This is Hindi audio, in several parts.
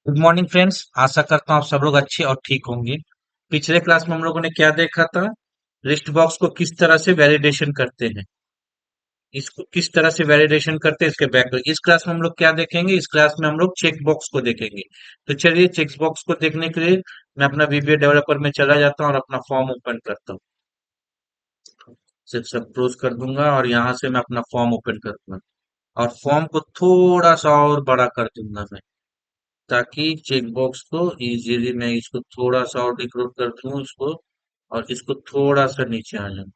Good morning friends. आशा करता हूँ आप सब लोग अच्छे और ठीक होंगे। पिछले क्लास में हम लोगों ने क्या देखा था? लिस्ट बॉक्स को किस तरह से वैलिडेशन करते हैं, इसको किस तरह से वैलिडेशन करते हैं, इसके बैक। इस क्लास में हम लोग क्या देखेंगे? इस क्लास में हम लोग चेक बॉक्स को देखेंगे। तो चलिए, चेक बॉक्स को देखने के लिए मैं अपना वीबीए डेवलपर में चला जाता हूँ और अपना फॉर्म ओपन करता हूँ। सिर्फ सब क्लोज कर दूंगा और यहाँ से मैं अपना फॉर्म ओपन कर दूंगा और फॉर्म को थोड़ा सा और बड़ा कर दूंगा मैं, ताकि चेक बॉक्स को इजीली मैं इसको थोड़ा सा और डिक्रोट कर दूं इसको, और इसको थोड़ा सा नीचे आ जाऊं।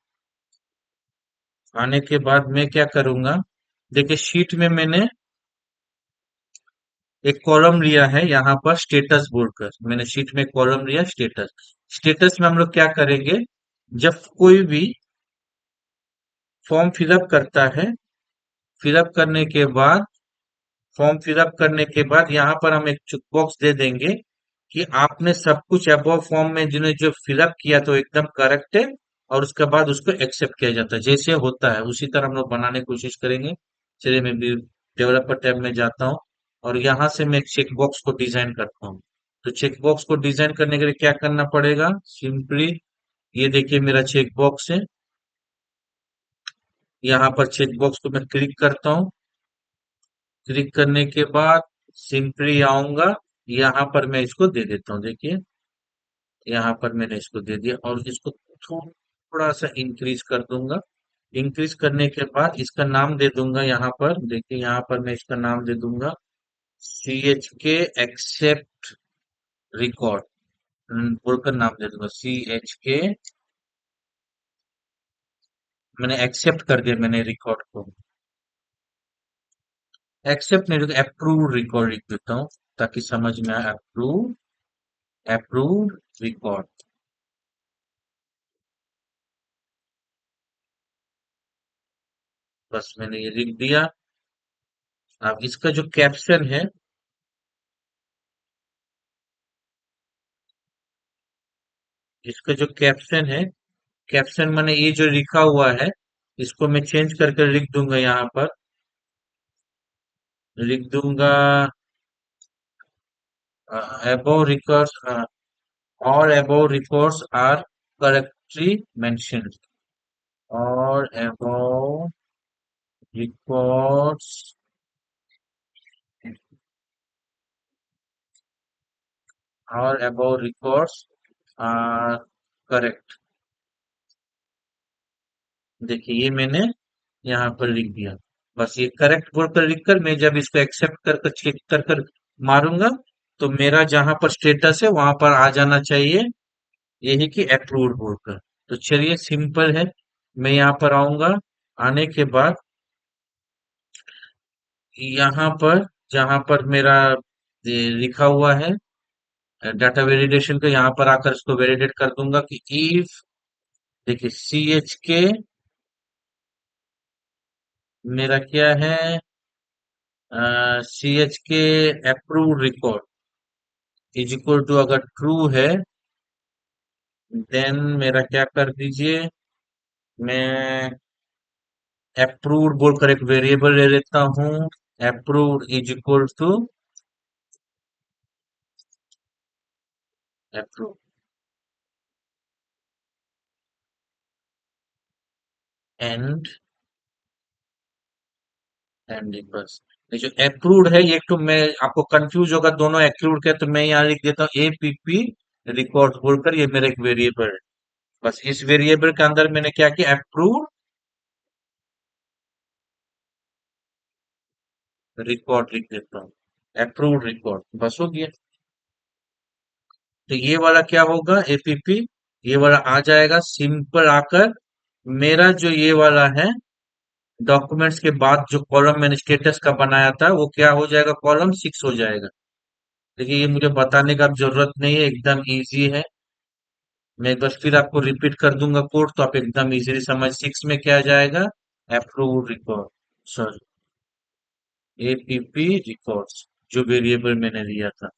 आने के बाद मैं क्या करूंगा? देखिए, शीट में मैंने एक कॉलम लिया है, यहाँ पर स्टेटस बोलकर मैंने शीट में कॉलम लिया स्टेटस। स्टेटस में हम लोग क्या करेंगे? जब कोई भी फॉर्म फिलअप करता है, फिलअप करने के बाद फॉर्म फिलअप करने के बाद यहाँ पर हम एक चेक बॉक्स दे देंगे कि आपने सब कुछ अबव फॉर्म में जिन्हें जो फिलअप किया तो एकदम करेक्ट है, और उसके बाद उसको एक्सेप्ट किया जाता है। जैसे होता है उसी तरह हम लोग बनाने की कोशिश करेंगे। चलिए, मैं भी डेवलपर टैब में जाता हूँ और यहाँ से मैं एक चेक बॉक्स को डिजाइन करता हूँ। तो चेक बॉक्स को डिजाइन करने के लिए क्या करना पड़ेगा? सिंपली ये देखिए, मेरा चेक बॉक्स है। यहाँ पर चेक बॉक्स को मैं क्लिक करता हूँ। क्लिक करने के बाद सिंपली आऊंगा, यहाँ पर मैं इसको दे देता हूँ। देखिए, यहाँ पर मैंने इसको दे दिया और इसको थोड़ा सा इंक्रीज कर दूंगा। इंक्रीज करने के बाद इसका नाम दे दूंगा। यहाँ पर देखिए, यहाँ पर मैं इसका नाम दे दूंगा CHK एक्सेप्ट रिकॉर्ड बोलकर नाम दे दूंगा। CHK मैंने एक्सेप्ट कर दिया, मैंने रिकॉर्ड को एक्सेप्ट नहीं, अप्रूव रिकॉर्ड लिख देता हूँ ताकि समझ में आए। Approve, approve record. बस मैंने ये लिख दिया। अब इसका जो कैप्शन है, इसका जो कैप्शन है, कैप्शन मैंने ये जो लिखा हुआ है, इसको मैं चेंज करके लिख दूंगा। यहाँ पर लिख दूंगा above records, all above records are correctly mentioned, और above records और above records are correct। देखिए, ये मैंने यहाँ पर लिख दिया। बस ये करेक्ट बोलकर लिखकर मैं जब इसको एक्सेप्ट कर कर चेक कर कर मारूंगा, तो मेरा जहां पर स्टेटस है वहां पर आ जाना चाहिए यही कि अप्रूव्ड बोलकर। तो चलिए, सिंपल है। मैं यहाँ पर आऊंगा। आने के बाद यहाँ पर जहां पर मेरा ये लिखा हुआ है डाटा वेलिडेशन का, यहाँ पर आकर इसको वेलिडेट कर दूंगा कि इफ, देखिए, CHK मेरा क्या है, CHK approved record is equal to, अगर ट्रू है देन मेरा क्या कर दीजिए, मैं अप्रूव्ड बोलकर एक वेरिएबल ले लेता हूँ। Approved is equal to approve, and and बस। ये जो अप्रूव्ड है, ये तो मैं आपको कंफ्यूज होगा दोनों अप्रूव्ड के, तो मैं यहाँ लिख देता हूँ APP रिकॉर्ड बोलकर, ये मेरा एक वेरिएबल है। बस इस वेरिएबल के अंदर मैंने क्या किया, अप्रूव्ड रिकॉर्ड लिख देता हूँ। अप्रूव्ड रिकॉर्ड बस हो गया। तो ये वाला क्या होगा, APP, ये वाला आ जाएगा सिंपल आकर। मेरा जो ये वाला है डॉक्यूमेंट्स के बाद जो कॉलम मैंने स्टेटस का बनाया था, वो क्या हो जाएगा, कॉलम 6 हो जाएगा। देखिए, ये मुझे बताने का अब जरूरत नहीं है, एकदम इजी है। मैं बस फिर आपको रिपीट कर दूंगा कोड, तो आप एकदम इजीली समझ। 6 में क्या जाएगा, approve record, sorry, APP records, जो वेरिएबल मैंने लिया था।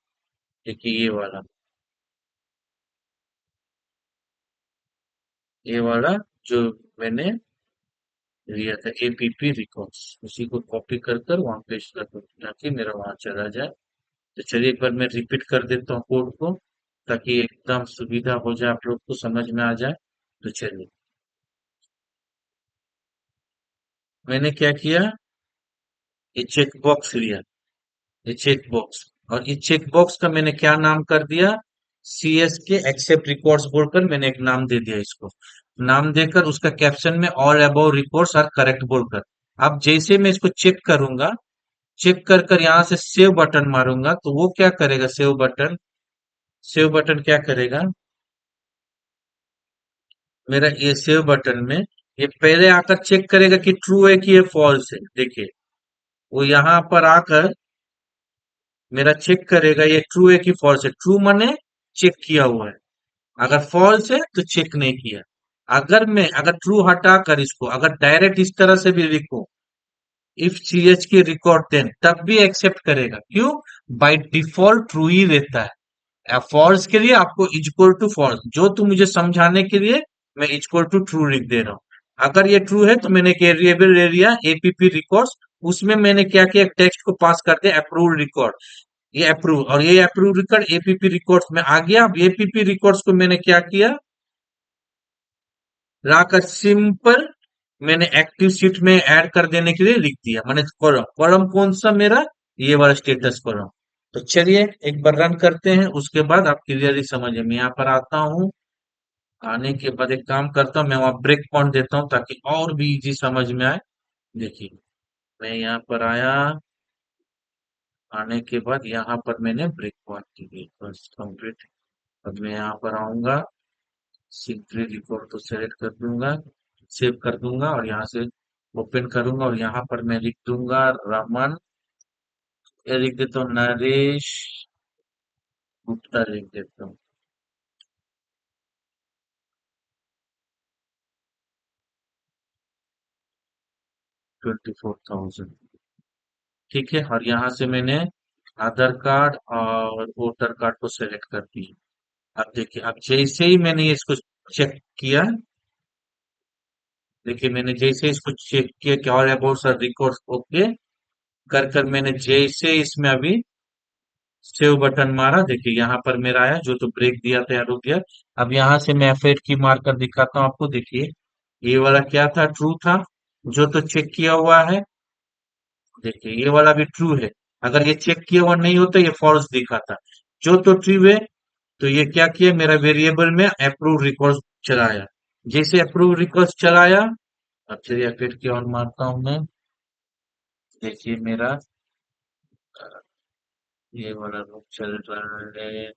देखिए, ये वाला जो मैंने लिया था APP रिकॉर्ड्स, उसी को कॉपी कर कर वहां पेस्ट कर दूं ताकि मेरा वहां चला जाए। तो चलिए एक बार मैं रिपीट कर देता हूँ कोड को, ताकि एकदम सुविधा हो जाए, आप लोग को समझ में आ जाए। तो चलिए, मैंने क्या किया, ये चेक बॉक्स लिया, ये चेक बॉक्स, और इस चेक बॉक्स का मैंने क्या नाम कर दिया, सी एस के एक्सेप्ट रिकॉर्ड्स बोलकर मैंने एक नाम दे दिया इसको। नाम देकर उसका कैप्शन में all about records are correct बोलकर, अब जैसे मैं इसको चेक करूंगा, चेक कर कर यहाँ से सेव बटन मारूंगा, तो वो क्या करेगा, सेव बटन, सेव बटन क्या करेगा, मेरा ये सेव बटन में ये पहले आकर चेक करेगा कि ट्रू है कि ये फॉल्स है। देखिए, वो यहाँ पर आकर मेरा चेक करेगा ये ट्रू है कि फॉल्स है। ट्रू माने चेक किया हुआ है, अगर फॉल्स है तो चेक नहीं किया। अगर ट्रू हटाकर इसको अगर डायरेक्ट इस तरह से भी लिखूं, इफ सी एच की रिकॉर्ड देन, तब भी एक्सेप्ट करेगा। क्यों? बाय डिफॉल्ट ट्रू ही रहता है। फॉल्स के लिए आपको इक्वल टू फॉल्स, जो तुम मुझे समझाने के लिए मैं इक्वल टू ट्रू लिख दे रहा हूँ। अगर ये ट्रू है तो मैंने एक वेरिएबल ले लिया एपीपी रिकॉर्ड्स, उसमें मैंने क्या किया, टेक्स्ट को पास कर दिया अप्रूव रिकॉर्ड, ये अप्रूव, और ये अप्रूव रिकॉर्ड एपीपी रिकॉर्ड्स में आ गया। अब एपीपी रिकॉर्ड्स को मैंने क्या किया, लाकर सिंपल मैंने एक्टिव सीट में ऐड कर देने के लिए लिख दिया, मैंने कॉलम, कॉलम कौन सा मेरा, ये वाला स्टेटस कॉलम। तो चलिए एक बार रन करते हैं, उसके बाद आप क्लियरली समझिए। मैं यहाँ पर आता हूँ, आने के बाद एक काम करता हूँ, मैं वहाँ ब्रेक पॉइंट देता हूँ ताकि और भी इजी समझ में आए। देखिए, मैं यहाँ पर आया, आने के बाद यहाँ पर मैंने ब्रेक पॉइंट दी, बस कंप्लीट। अब मैं यहाँ पर आऊंगा, सिंपली रिपोर्ट को सेलेक्ट कर दूंगा, सेव कर दूंगा, और यहाँ से ओपन करूंगा, और यहाँ पर मैं लिख दूंगा रमन, या लिख देता हूँ नरेश गुप्ता लिख देता हूँ, 24,000। ठीक है, और यहाँ से मैंने आधार कार्ड और वोटर कार्ड को सेलेक्ट कर दिया। अब देखिए, अब जैसे ही मैंने ये इसको चेक किया, देखिए मैंने जैसे ही इसको चेक किया कि all about sir records okay कर कर मैंने जैसे इसमें अभी सेव बटन मारा, देखिए यहाँ पर मेरा आया, जो तो ब्रेक दिया था या रुक गया। अब यहाँ से मैं F8 की मार कर दिखाता हूँ आपको। देखिए, ये वाला क्या था, ट्रू था, जो तो चेक किया हुआ है। देखिए, ये वाला भी ट्रू है, अगर ये चेक किया हुआ नहीं होता ये फॉल्स दिखाता। जो तो ट्रू है, तो ये क्या किया, मेरा वेरिएबल में अप्रूव रिकॉर्ड चलाया। जैसे अप्रूव रिकॉर्ड चलाया, अब चलिए F8 की ऑन मारता हूँ मैं। देखिए मेरा ये वाला रूप चल रहा है।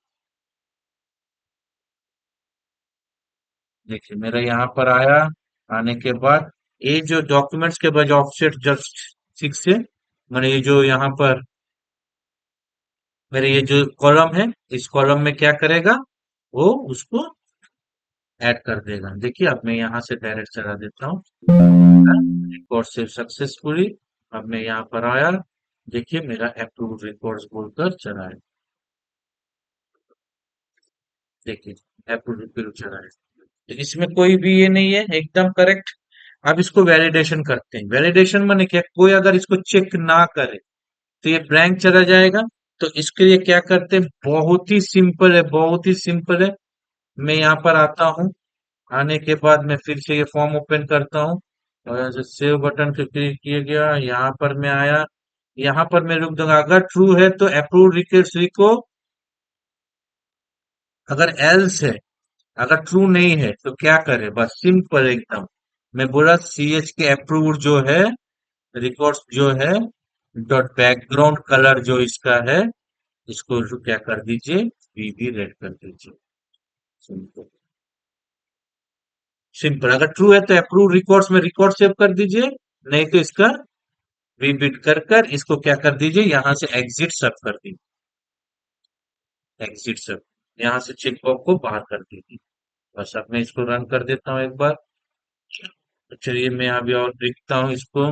देखिए मेरा यहाँ पर आया, आने के बाद ये जो डॉक्यूमेंट्स के बाद ऑफसेट जस्ट 6 है, मैंने ये जो यहाँ पर मेरे ये जो कॉलम है, इस कॉलम में क्या करेगा, वो उसको ऐड कर देगा। देखिए अब मैं यहाँ से डायरेक्ट चला देता हूँ, रिकॉर्ड सेव सक्सेसफुली। अब मैं यहाँ पर आया, देखिए मेरा अप्रूव रिकॉर्ड्स बोलकर चला है। देखिए, अप्रूव रिकॉर्ड चला है, तो इसमें कोई भी ये नहीं है, एकदम करेक्ट। अब इसको वैलिडेशन करते हैं। वैलिडेशन माने क्या, कोई अगर इसको चेक ना करे तो ये ब्लैंक चला जाएगा। तो इसके लिए क्या करते हैं, बहुत ही सिंपल है, बहुत ही सिंपल है। मैं यहाँ पर आता हूँ, आने के बाद मैं फिर से ये फॉर्म ओपन करता हूँ, और सेव बटन पे क्लिक किया गया, यहाँ पर मैं आया, यहाँ पर मैं रुक दूंगा। अगर ट्रू है तो अप्रूव रिक्वेस्ट को, अगर एल्स है, अगर ट्रू नहीं है तो क्या करे, बस सिंपल एकदम। मैं बोला सी एच के अप्रूव जो है रिकॉर्ड्स जो है, डॉट बैकग्राउंड कलर जो इसका है, इसको क्या कर दीजिए, बीबी रेड कर दीजिए। Simple, simple. अगर ट्रू है तो अप्रूव रिकॉर्ड्स में रिकॉर्ड सेव कर दीजिए, नहीं तो इसका रीबिट कर कर इसको क्या कर दीजिए, यहाँ से एग्जिट सब कर दीजिए, एग्जिट सब, यहाँ से चेक बॉक्स को बाहर कर दीजिए। बस अब मैं इसको रन कर देता हूँ एक बार। तो चलिए मैं अभी और लिखता हूँ इसको,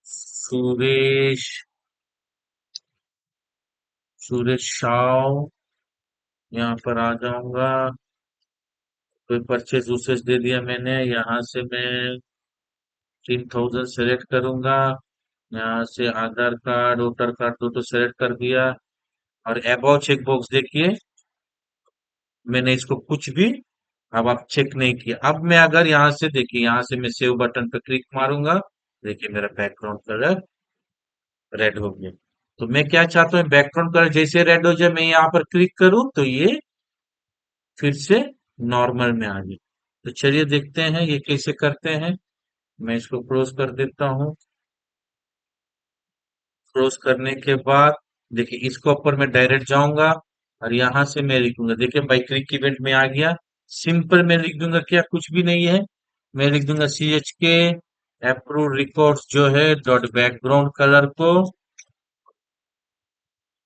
सुरेश, सुरेश शाह, यहाँ पर आ जाऊंगा। कोई परचेज उसेज दे दिया मैंने, यहाँ से मैं 3,000 सेलेक्ट करूंगा, यहाँ से आधार कार्ड वोटर कार्ड तो सेलेक्ट कर दिया। और अबाउ चेक बॉक्स देखिए, मैंने इसको कुछ भी अब आप चेक नहीं किया। अब मैं अगर यहाँ से देखिए, यहाँ से मैं सेव बटन पे क्लिक मारूंगा, देखिए मेरा बैकग्राउंड कलर रेड हो गया। तो मैं क्या चाहता हूँ, बैकग्राउंड कलर जैसे रेड हो जाए, मैं यहाँ पर क्लिक करूँ तो ये फिर से नॉर्मल में आ जाए। तो चलिए देखते हैं ये कैसे करते हैं। मैं इसको क्लोज कर देता हूँ। क्लोज करने के बाद देखिए इसको ऊपर मैं डायरेक्ट जाऊंगा और यहाँ से मैं लिखूंगा, देखिए बाई क्लिक इवेंट में आ गया। सिंपल मैं लिख दूंगा, क्या कुछ भी नहीं है, मैं लिख दूंगा CHK अप्रूव रिकॉर्ड्स जो है डॉट बैकग्राउंड कलर को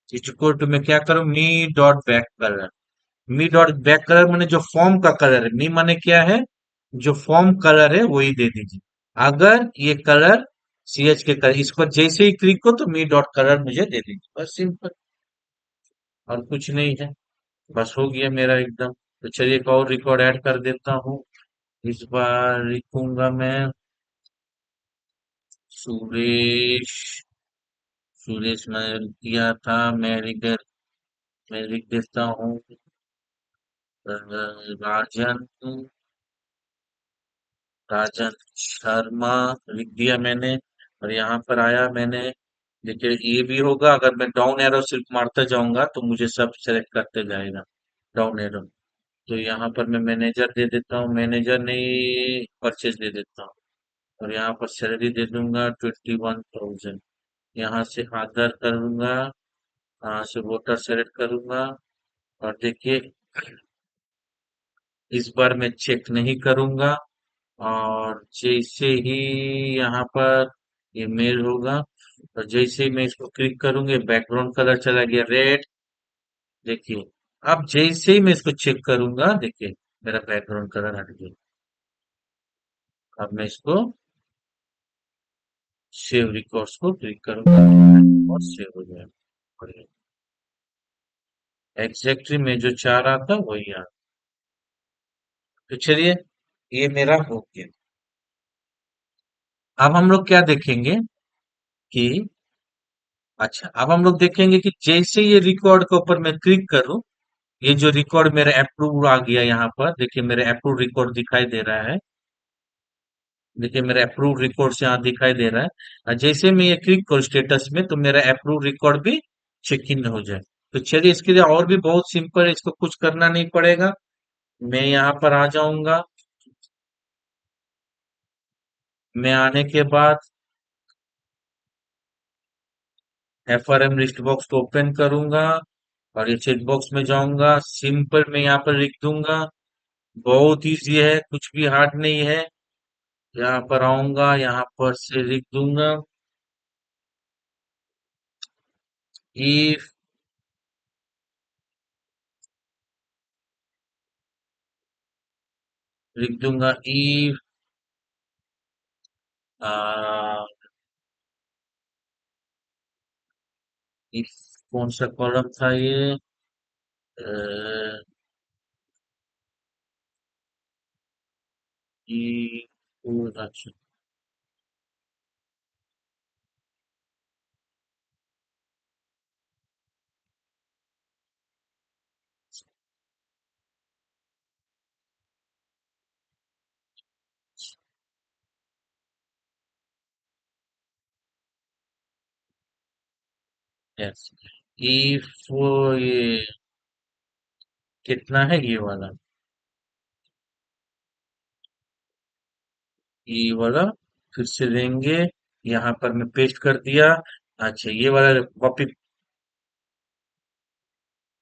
इक्वल टू, मैं क्या करूँ, मी डॉट बैक कलर। मी डॉट बैक कलर मैंने जो फॉर्म का कलर है, मी माने क्या है, जो फॉर्म कलर है वही दे दीजिए। अगर ये कलर CH के कलर, इस पर जैसे ही क्लिक हो तो मी डॉट कलर मुझे दे दीजिए, बस सिंपल, और कुछ नहीं है। बस हो गया मेरा एकदम। तो चलिए एक और रिकॉर्ड ऐड कर देता हूँ। इस बार लिखूंगा मैं सुरेश। सुरेश मैंने किया था, मैं लिख देता हूँ राजन। राजन शर्मा लिख दिया मैंने। और यहाँ पर आया मैंने, देखिए ये भी होगा, अगर मैं डाउन एरो सिर्फ मारता जाऊंगा तो मुझे सब सेलेक्ट करते जाएगा, डाउन एरो। तो यहाँ पर मैं मैनेजर दे देता हूँ, मैनेजर नहीं परचेज दे देता हूँ। और यहाँ पर सैलरी दे दूंगा 21,000। यहाँ से आधार करूंगा, यहाँ से वोटर सेलेक्ट करूंगा। और देखिए इस बार मैं चेक नहीं करूंगा। और जैसे ही यहाँ पर ये मेल होगा, और जैसे ही मैं इसको क्लिक करूंगी बैकग्राउंड कलर चला गया रेड। देखिए अब जैसे ही मैं इसको चेक करूंगा, देखिए मेरा बैकग्राउंड कलर हट गया। अब मैं इसको सेव रिकॉर्ड्स को क्लिक करूंगा और सेव हो जाएगा। एग्जैक्टली मैं जो चाह रहा था वही आ। तो चलिए ये मेरा हो गया। अब हम लोग क्या देखेंगे कि, अच्छा अब हम लोग देखेंगे कि जैसे ये रिकॉर्ड के ऊपर मैं क्लिक करूं, ये जो रिकॉर्ड मेरा अप्रूव आ गया, यहाँ पर देखिए मेरे अप्रूव रिकॉर्ड दिखाई दे रहा है। देखिए मेरा अप्रूव रिकॉर्ड यहाँ दिखाई दे रहा है। और जैसे मैं ये क्लिक करूँ स्टेटस में तो मेरा अप्रूव रिकॉर्ड भी चेक इन हो जाए। तो चलिए इसके लिए और भी बहुत सिंपल है, इसको कुछ करना नहीं पड़ेगा। मैं यहाँ पर आ जाऊंगा। मैं आने के बाद FRM लिस्ट बॉक्स को ओपन करूंगा और ये चेक बॉक्स में जाऊंगा, सिंपल मैं यहाँ पर लिख दूंगा। बहुत इजी है, कुछ भी हार्ड नहीं है। यहाँ पर आऊंगा, यहाँ पर से लिख दूंगा if, लिख दूंगा if आ, if कौन सा कॉलम था ये, अच्छा, यस, if ये कितना है ये वाला, ये वाला फिर से लेंगे, यहाँ पर मैं पेस्ट कर दिया। अच्छा ये वाला कॉपी,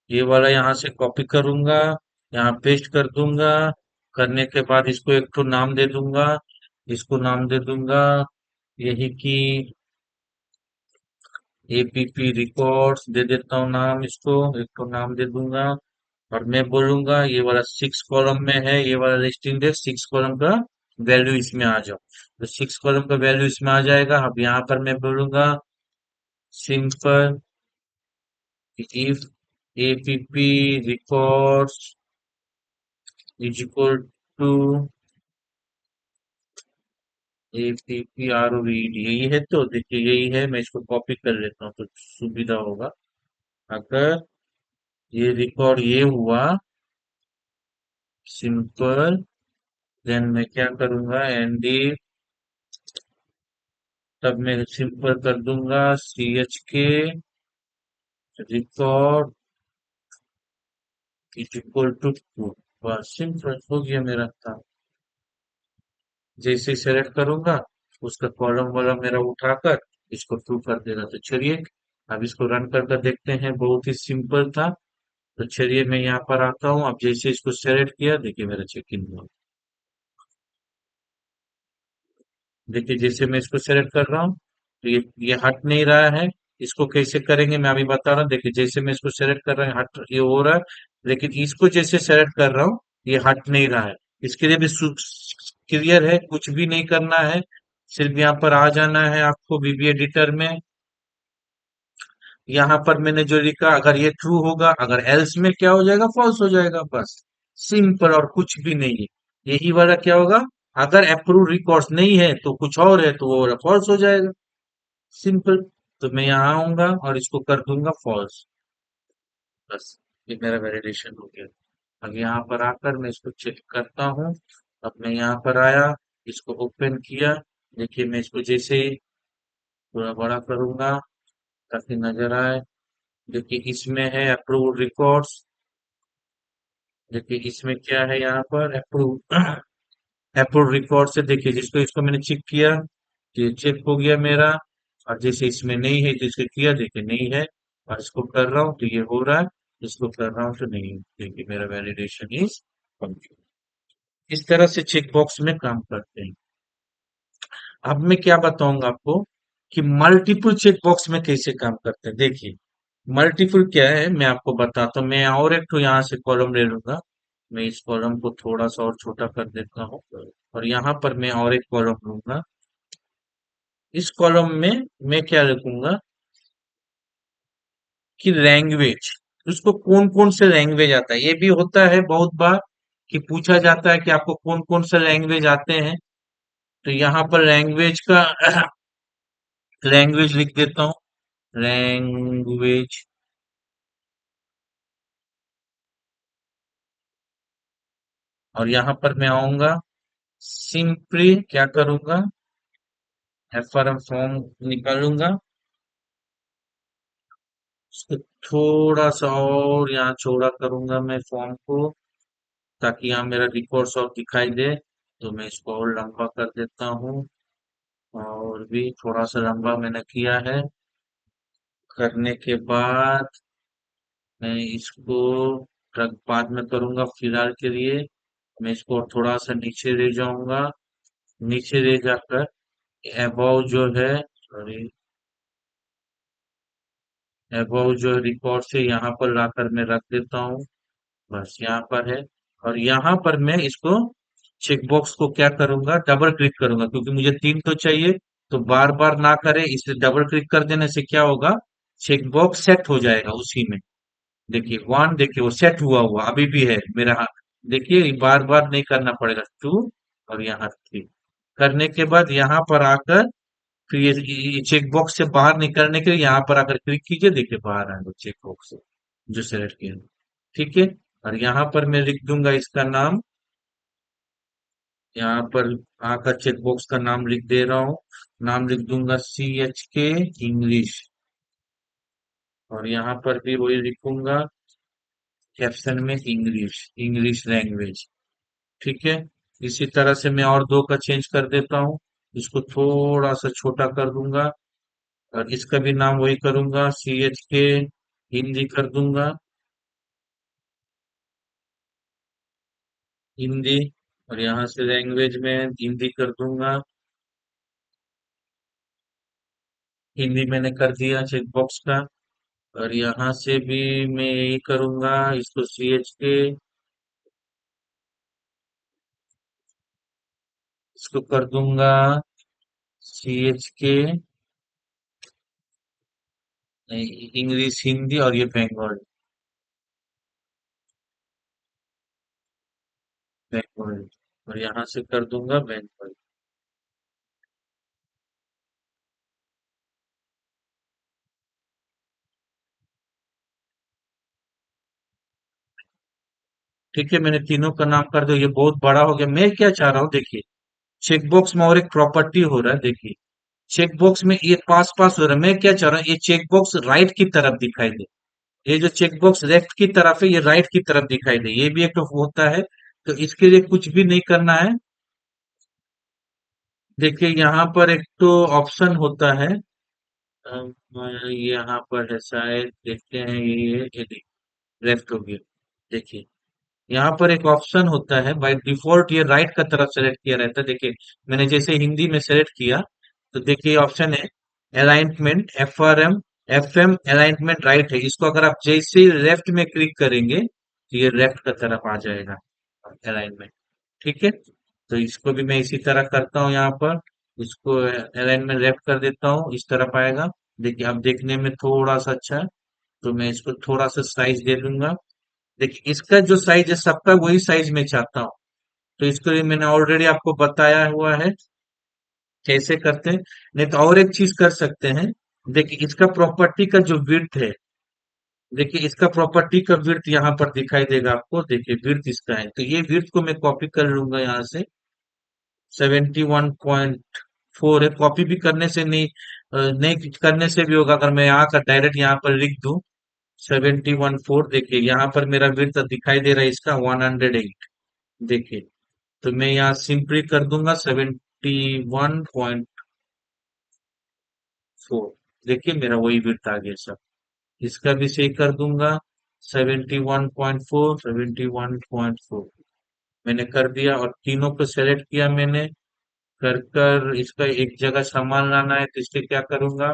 ये वाला यहाँ से कॉपी करूंगा, यहाँ पेस्ट कर दूंगा। करने के बाद इसको एक तो नाम दे दूंगा, इसको नाम दे दूंगा यही कि APP रिकॉर्ड्स दे देता हूँ नाम, इसको एक तो नाम दे दूंगा। और मैं बोलूंगा ये वाला 6 कॉलम में है, ये वाला लिस्टिंग डेट 6 कॉलम का वैल्यू इसमें आ जाओ। तो 6 कॉलम का वैल्यू इसमें आ जाएगा। अब यहाँ पर मैं बोलूंगा simple if APP records is equal to APPROVED यही है, तो देखिए यही है, मैं इसको कॉपी कर लेता हूँ तो सुविधा होगा। अगर ये रिकॉर्ड ये हुआ सिंपल, देन मैं क्या करूंगा, एनडी, तब मैं सिंपल कर दूंगा CH के record is equal to true. बस सिंपल हो गया मेरा काम। जैसे सेलेक्ट करूंगा उसका कॉलम वाला मेरा उठाकर इसको ट्रू कर देगा। तो चलिए अब इसको रन कर देखते हैं, बहुत ही सिंपल था। तो चलिए मैं यहाँ पर आता हूँ, अब जैसे इसको सेलेक्ट किया देखिए मेरा चेक इन हुआ। देखिए जैसे मैं इसको सेलेक्ट कर रहा हूँ तो ये हट नहीं रहा है। इसको कैसे करेंगे मैं अभी बता रहा हूँ। देखिए जैसे मैं इसको सेलेक्ट कर रहा हूँ हट ये हो रहा है, लेकिन इसको जैसे सेलेक्ट कर रहा हूँ ये हट नहीं रहा है। इसके लिए भी क्लियर है, कुछ भी नहीं करना है, सिर्फ यहाँ पर आ जाना है आपको VB एडिटर में। यहाँ पर मैंने जो लिखा अगर ये ट्रू होगा, अगर एल्स में क्या हो जाएगा, फॉल्स हो जाएगा, बस सिंपल और कुछ भी नहीं है। यही वाला क्या होगा, अगर अप्रूव रिकॉर्ड्स नहीं है तो कुछ और है तो वो वाला फॉल्स हो जाएगा, सिंपल। तो मैं यहाँ आऊंगा और इसको कर दूंगा फॉल्स, बस ये मेरा वैलिडेशन हो गया। अब यहाँ पर आकर मैं इसको चेक करता हूँ। अब मैं यहाँ पर आया, इसको ओपन किया, देखिए मैं इसको जैसे ही थोड़ा बड़ा करूंगा ताकि नजर आए। देखिए इसमें है अप्रूव्ड रिकॉर्ड्स, देखिए इसमें क्या है यहाँ पर अप्रूव अप्रूव रिकॉर्ड से देखिए जिसको इसको मैंने चेक किया, ये चेक हो गया मेरा। और जैसे इसमें नहीं है जिसको किया देखिए नहीं है, और इसको कर रहा हूँ तो ये हो रहा है, इसको कर रहा हूँ तो नहीं है। देखिए मेरा वैलिडेशन इज कंप्लीट। इस तरह से चेक बॉक्स में काम करते हैं। अब मैं क्या बताऊंगा आपको कि मल्टीपल चेक बॉक्स में कैसे काम करते हैं। देखिए मल्टीपल क्या है मैं आपको बताता हूँ। मैं और एक तो यहाँ से कॉलम ले लूंगा, मैं इस कॉलम को थोड़ा सा और छोटा कर देता हूँ, और यहाँ पर मैं और एक कॉलम लूंगा। इस कॉलम में मैं क्या लिखूंगा कि लैंग्वेज, उसको कौन कौन से लैंग्वेज आता है। ये भी होता है बहुत बार कि पूछा जाता है कि आपको कौन कौन से लैंग्वेज आते हैं। तो यहाँ पर लैंग्वेज का लैंग्वेज लिख देता हूँ, लैंग्वेज। और यहाँ पर मैं आऊंगा, सिंपली क्या करूंगा, एफआरएम फॉर्म निकालूंगा, उसको थोड़ा सा और यहाँ चौड़ा करूंगा मैं फॉर्म को, ताकि यहाँ मेरा रिकॉर्ड्स और दिखाई दे। तो मैं इसको और लंबा कर देता हूँ, और भी थोड़ा सा लंबा मैंने किया है। करने के बाद मैं इसको बाद में करूंगा, फिलहाल के लिए मैं इसको थोड़ा सा नीचे ले जाऊंगा। नीचे ले जाकर अबव जो है, सॉरी, अबव जो रिकॉर्ड से यहाँ पर लाकर मैं रख देता हूँ, बस यहाँ पर है। और यहाँ पर मैं इसको चेकबॉक्स को क्या करूंगा, डबल क्लिक करूंगा, क्योंकि मुझे 3 तो चाहिए। तो बार बार ना करे, इसलिए डबल क्लिक कर देने से क्या होगा, चेकबॉक्स सेट हो जाएगा उसी में। देखिए 1, देखिए वो सेट हुआ हुआ अभी भी है मेरा हाथ। देखिए बार बार नहीं करना पड़ेगा, 2 और यहाँ 3 करने के बाद यहाँ पर आकर फिर ये चेक बॉक्स से बाहर निकलने के लिए यहाँ पर आकर क्लिक कीजिए, देखिए बाहर आएगा चेक बॉक्स से जो सेलेक्ट किया। ठीक है, और यहाँ पर मैं लिख दूंगा इसका नाम, यहाँ पर आकर चेक बॉक्स का नाम लिख दे रहा हूँ। नाम लिख दूंगा CH के इंग्लिश, और यहाँ पर भी वही लिखूंगा कैप्शन में इंग्लिश, इंग्लिश लैंग्वेज। ठीक है, इसी तरह से मैं और दो का चेंज कर देता हूँ, इसको थोड़ा सा छोटा कर दूंगा, और इसका भी नाम वही करूंगा, CH के हिंदी कर दूंगा, हिंदी। और यहाँ से लैंग्वेज में हिंदी कर दूंगा, हिंदी मैंने कर दिया चेक बॉक्स का। और यहाँ से भी मैं यही करूंगा, इसको CH के, इसको कर दूंगा CH के इंग्लिश हिंदी, और ये बंगाल, बंगाल। और यहाँ से कर दूंगा बंगाल। ठीक है, मैंने तीनों का नाम कर दिया, ये बहुत बड़ा हो गया। मैं क्या चाह रहा हूँ देखिए, चेकबॉक्स में और एक प्रॉपर्टी हो रहा है देखिए, चेकबॉक्स में ये पास पास हो रहा है। मैं क्या चाह रहा हूँ, ये चेकबॉक्स राइट की तरफ दिखाई दे, ये जो चेकबॉक्स लेफ्ट की तरफ है ये राइट की तरफ दिखाई दे, ये भी एक तो होता है। तो इसके लिए कुछ भी नहीं करना है। देखिए यहाँ पर एक तो ऑप्शन होता है, अम, यहाँ पर है शायद, देखते हैं ये लेफ्ट हो गया। देखिए यहाँ पर एक ऑप्शन होता है, बाय डिफॉल्ट ये राइट का तरफ सेलेक्ट किया रहता है। देखिए मैंने जैसे हिंदी में सेलेक्ट किया, तो देखिए ऑप्शन है alignment, F M alignment right है। इसको अगर आप जैसे ही लेफ्ट में क्लिक करेंगे तो ये लेफ्ट का तरफ आ जाएगा अलाइनमेंट। ठीक है, तो इसको भी मैं इसी तरह करता हूँ यहाँ पर, इसको अलाइनमेंट लेफ्ट कर देता हूँ, इस तरफ आएगा। देखिए अब देखने में थोड़ा सा अच्छा है, तो मैं इसको थोड़ा सा साइज दे दूंगा। देखिए इसका जो साइज है सबका वही साइज मैं चाहता हूँ, तो इसके लिए मैंने ऑलरेडी आपको बताया हुआ है कैसे करते हैं। नहीं तो और एक चीज कर सकते हैं, देखिए इसका प्रॉपर्टी का जो विड्थ है, देखिए इसका प्रॉपर्टी का विड्थ यहाँ पर दिखाई देगा आपको। देखिए विड्थ इसका है, तो ये विड्थ को मैं कॉपी कर लूंगा यहाँ से। 71.4 है, कॉपी भी करने से नहीं, नहीं करने से भी होगा, अगर मैं यहाँ का डायरेक्ट यहाँ पर लिख दूं 71.4। देखिए यहाँ पर मेरा विड्थ दिखाई दे रहा है इसका 108। देखिए तो मैं यहाँ सिंपली कर दूंगा 71.4। देखिए मेरा वही विड्थ आ गया सब। इसका भी सही कर दूंगा 71.4, 71.4 मैंने कर दिया, और तीनों को सेलेक्ट किया मैंने। कर कर इसका एक जगह सामान लाना है, तो इसके क्या करूंगा,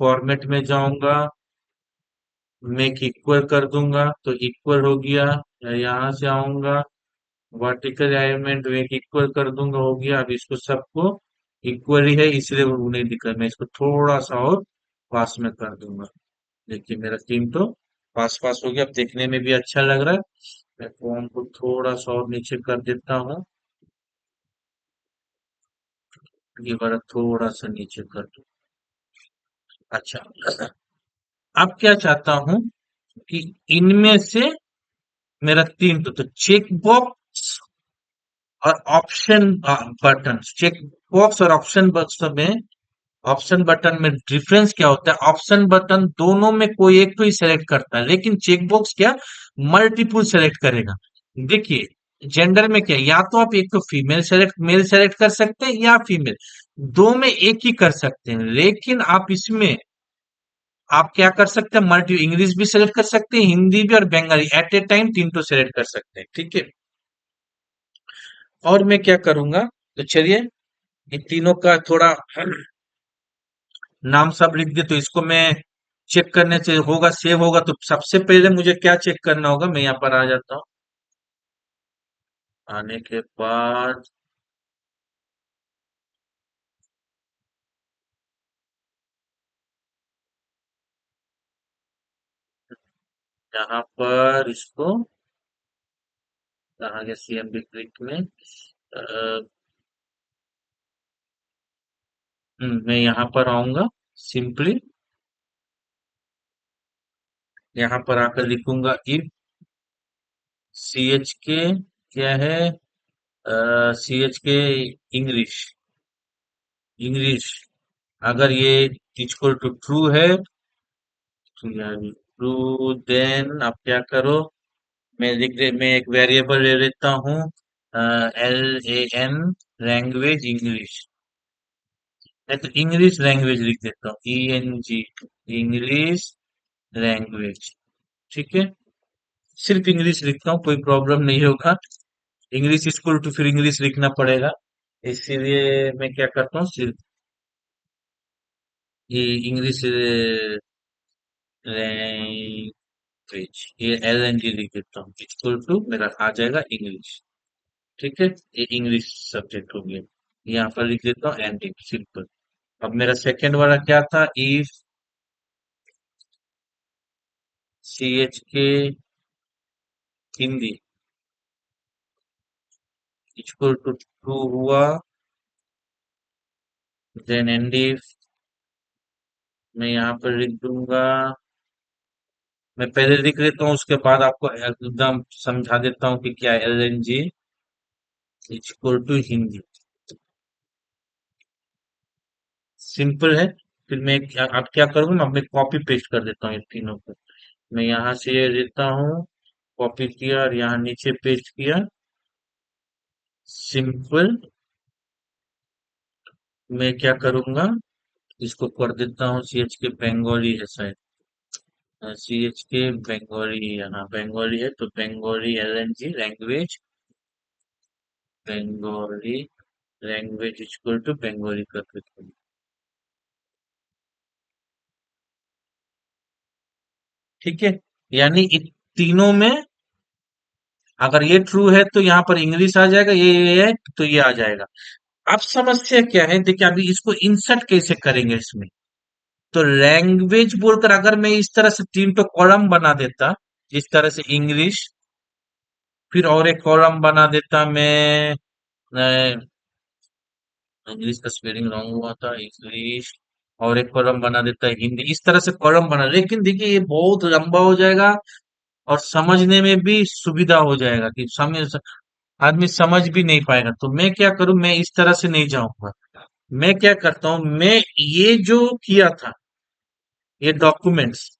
फॉर्मेट में जाऊंगा, मेक इक्वल कर दूंगा, तो इक्वल हो गया। यहाँ से आऊंगा, वर्टिकल अलाइनमेंट मेक इक्वल कर दूंगा, हो गया। अब इसको सबको इक्वल ही है इसलिए वो नहीं दिख रहा, मैं इसको थोड़ा सा और पास में कर दूंगा। देखिए मेरा तीन तो पास पास हो गया, अब देखने में भी अच्छा लग रहा है। मैं फॉर्म को थोड़ा सा और नीचे कर देता हूँ, ये वाला थोड़ा सा नीचे कर दूं। अच्छा, अब क्या चाहता हूं कि इनमें से मेरा तीन तो चेक बॉक्स और ऑप्शन बटन, चेक बॉक्स और ऑप्शन बॉक्स में, ऑप्शन बटन में डिफरेंस क्या होता है, ऑप्शन बटन दोनों में कोई एक तो ही सेलेक्ट करता है, लेकिन चेक बॉक्स क्या मल्टीपल सेलेक्ट करेगा। देखिए जेंडर में क्या है, या तो आप एक तो फीमेल सेलेक्ट, मेल सेलेक्ट कर सकते हैं या फीमेल, दो में एक ही कर सकते हैं। लेकिन आप इसमें आप क्या कर सकते हैं, मल्टी इंग्लिश भी सेलेक्ट कर सकते हैं, हिंदी भी और बंगाली एट ए टाइम तीन तो सेलेक्ट कर सकते हैं। ठीक है, और मैं क्या करूंगा, तो चलिए इन तीनों का थोड़ा नाम सब लिख दिए, तो इसको मैं चेक करने से होगा, सेव होगा। तो सबसे पहले मुझे क्या चेक करना होगा, मैं यहाँ पर आ जाता हूँ। आने के बाद यहाँ पर इसको कहाँ गया, सीएमडी क्लिक में मैं यहाँ पर आऊंगा, सिंपली यहाँ पर आकर लिखूंगा इफ सी एच के क्या है, सी एच के इंग्लिश, इंग्लिश अगर ये इक्वल टू ट्रू है, तो ट्रू, देन आप क्या करो, मैं एक वेरिएबल ले लेता हूँ, LAN लैंग्वेज इंग्लिश। मैं तो इंग्लिश लैंग्वेज लिख देता हूँ, ENG इंग्लिश लैंग्वेज। ठीक है, सिर्फ इंग्लिश लिखता हूँ, कोई प्रॉब्लम नहीं होगा। इंग्लिश स्कूल तो फिर इंग्लिश लिखना पड़ेगा, इसीलिए मैं क्या करता हूँ, सिर्फ ये इंग्लिश लैंग्वेज, ये LNG लिख देता हूँ, इक्वल टू मेरा आ जाएगा इंग्लिश। ठीक है, ये इंग्लिश सब्जेक्ट हो गया, यहाँ पर लिख देता हूँ एंडिंग, सिंपल। अब मेरा सेकंड वाला क्या था, इफ CH के हिंदी इक्वल टू ट्रू हुआ, देन एंड इफ मैं यहाँ पर लिख दूंगा मैं पहले लिख लेता हूँ, उसके बाद आपको एकदम समझा देता हूँ कि क्या LNG equal to Hindi. Simple है। फिर मैं अब क्या करूंगा, अब मैं कॉपी पेस्ट कर देता हूँ ये तीनों को। मैं यहाँ से ये लेता हूँ, कॉपी किया और यहाँ नीचे पेस्ट किया। सिंपल। मैं क्या करूंगा, इसको कर देता हूँ CH के बंगाली है शायद। CH के बंगाली, यहाँ बंगाली है तो Bengali LNG language, Bengali language equal to Bengali कर देता हूँ। ठीक है। यानी इन तीनों में अगर ये ट्रू है तो यहाँ पर इंग्लिश आ जाएगा, ये है तो ये आ जाएगा। अब समस्या क्या है, देखिए अभी इसको इंसर्ट कैसे करेंगे इसमें। तो लैंग्वेज बोलकर अगर मैं इस तरह से तीन तो कॉलम बना देता, इस तरह से इंग्लिश, फिर और एक कॉलम बना देता मैं, इंग्लिश का स्पेलिंग रॉन्ग हुआ था, इंग्लिश, और एक कॉलम बना देता है हिंदी, इस तरह से कॉलम बना, लेकिन देखिए ये बहुत लंबा हो जाएगा और समझने में भी सुविधा हो जाएगा कि समझ, आदमी समझ भी नहीं पाएगा। तो मैं क्या करूं, मैं इस तरह से नहीं जाऊंगा। मैं क्या करता हूं, मैं ये जो किया था, ये डॉक्यूमेंट्स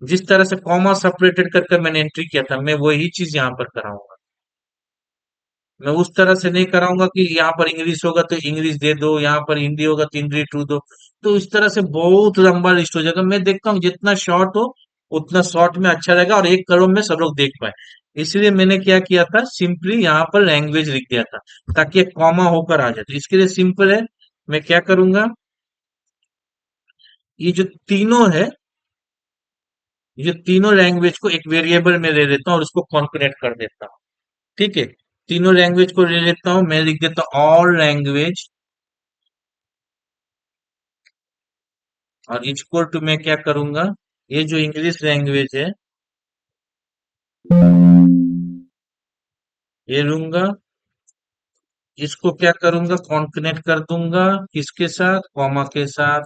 जिस तरह से कॉमा सेपरेटेड करके मैंने एंट्री किया था, मैं वही चीज यहाँ पर कराऊंगा। मैं उस तरह से नहीं कराऊंगा कि यहाँ पर इंग्लिश होगा तो इंग्लिश दे दो, यहाँ पर हिंदी होगा तो हिंदी टू दो। तो इस तरह से बहुत लंबा लिस्ट हो जाएगा। मैं देखता हूँ जितना शॉर्ट हो उतना शॉर्ट में अच्छा रहेगा और एक कड़ों में सब लोग देख पाए। इसलिए मैंने क्या किया था, सिंपली यहाँ पर लैंग्वेज लिख दिया था ताकि एक कॉमा होकर आ जाए। तो इसके लिए सिंपल है, मैं क्या करूंगा, ये जो तीनों है, ये तीनों लैंग्वेज को एक वेरिएबल में ले लेता हूँ और उसको कॉन्करेट कर देता हूँ। ठीक है। तीनों लैंग्वेज को ले लेता हूँ, मैं लिख देता हूँ ऑल लैंग्वेज, और इक्वल टू मैं क्या करूंगा, ये जो इंग्लिश लैंग्वेज है ये लूंगा, इसको क्या करूंगा, कॉन्कनेक्ट कर दूंगा, किसके साथ, कॉमा के साथ।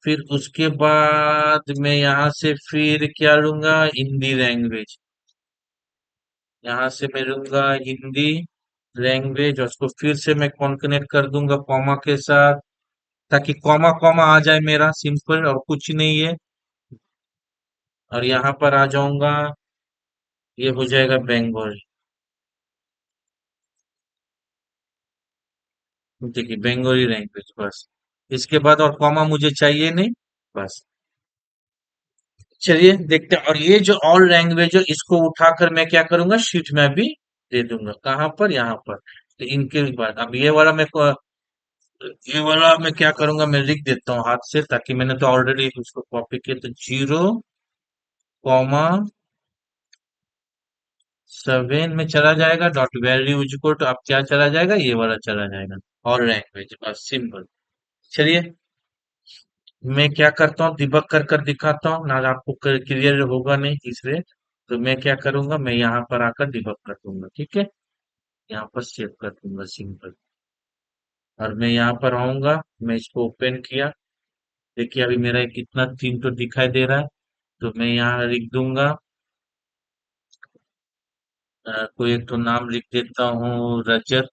फिर उसके बाद मैं यहाँ से फिर क्या लूंगा, हिंदी लैंग्वेज, यहाँ से मैं लूंगा हिंदी लैंग्वेज और उसको फिर से मैं कॉन्कनेक्ट कर दूंगा कॉमा के साथ, ताकि कॉमा कॉमा आ जाए मेरा, सिंपल और कुछ नहीं है। और यहाँ पर आ जाऊंगा, ये हो जाएगा बंगाल। देखिए बंगाली लैंग्वेज, बस। इसके बाद और कॉमा मुझे चाहिए नहीं, बस। चलिए देखते हैं। और ये जो ऑल लैंग्वेज है इसको उठाकर मैं क्या करूंगा, शीट में भी दे दूंगा। कहाँ पर, यहाँ पर। तो इनके बाद अब ये वाला मैं क्या करूंगा, मैं लिख देता हूँ हाथ से, ताकि मैंने तो ऑलरेडी उसको कॉपी किया। तो 0,7 में चला जाएगा, डॉट वैल्यू इक्वल टू, अब क्या चला जाएगा, ये वाला चला जाएगा, ऑल लैंग्वेज, बस सिंपल। चलिए मैं क्या करता हूँ, डिबग कर कर दिखाता हूँ ना, आपको क्लियर होगा नहीं इसलिए। तो मैं क्या करूंगा, मैं यहाँ पर आकर डिबग कर दूंगा, ठीक है। यहाँ पर सेव कर दूंगा, सिंपल। और मैं यहाँ पर आऊंगा, मैं इसको ओपन किया। देखिए अभी मेरा कितना थीम तो दिखाई दे रहा है। तो मैं यहाँ लिख दूंगा, कोई एक तो नाम लिख देता हूँ, रजत,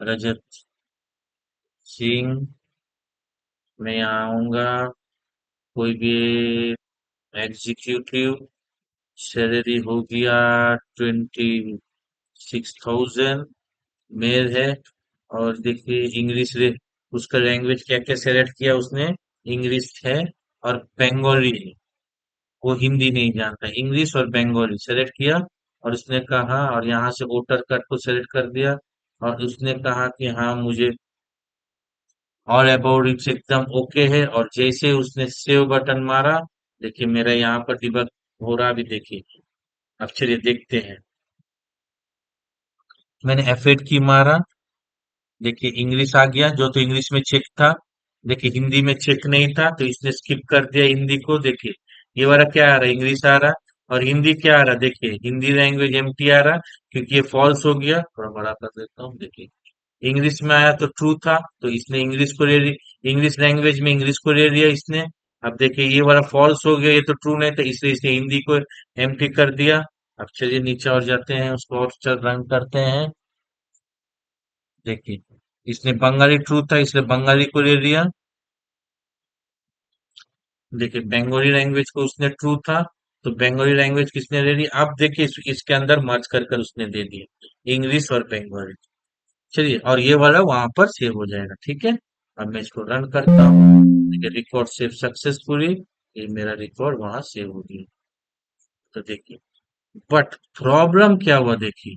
रजत सिंह। मैं यहाँ आऊंगा, कोई भी एग्जीक्यूटिव, सैलरी हो गया 26,000, मेल है। और देखिए इंग्लिश उसका लैंग्वेज क्या क्या सेलेक्ट किया उसने, इंग्लिश है और बंगाली है। वो हिंदी नहीं जानता, इंग्लिश और बंगाली सेलेक्ट किया। और उसने कहा, और यहाँ से वोटर कार्ड को सेलेक्ट कर दिया। और उसने कहा कि हाँ मुझे ऑल अबाउट इट्स एकदम ओके है। और जैसे उसने सेव बटन मारा, देखिए मेरा यहाँ पर डिबग हो रहा भी, देखिए। अब चलिए देखते हैं। मैंने F8 की मारा, देखिए इंग्लिश आ गया, जो तो इंग्लिश में चेक था। देखिए हिंदी में चेक नहीं था तो इसने स्किप कर दिया हिंदी को। देखिए ये वाला क्या आ रहा है, इंग्लिश आ रहा। और हिंदी क्या आ रहा, देखिए हिंदी लैंग्वेज एम्प्टी आ रहा, क्योंकि ये फॉल्स हो गया। थोड़ा बड़ा कर देता हूँ, देखिए इंग्लिश में आया तो ट्रू था, तो इसने इंग्लिश को ले लिया, इंग्लिश लैंग्वेज में इंग्लिश को ले लिया इसने। अब देखिए ये वाला फॉल्स हो गया, ये तो ट्रू नहीं था, इसलिए इसे हिंदी को एम्प्टी कर दिया। अब चलिए नीचे और जाते हैं, उसको और चल रन करते हैं। देखिए इसने बंगाली ट्रू था इसलिए बंगाली को ले लिया। देखिए बंगाली लैंग्वेज को उसने ट्रू था तो बंगाली लैंग्वेज किसने ले ली। अब देखिए इसके अंदर मर्ज कर कर उसने दे दिया इंग्लिश और बंगाली। चलिए और ये वाला वहां पर सेव हो जाएगा, ठीक है। अब मैं इसको रन करता हूँ। देखिए रिकॉर्ड सेव सक्सेसफुली, ये मेरा रिकॉर्ड वहां सेव हो गया। तो देखिए बट प्रॉब्लम क्या हुआ देखिए,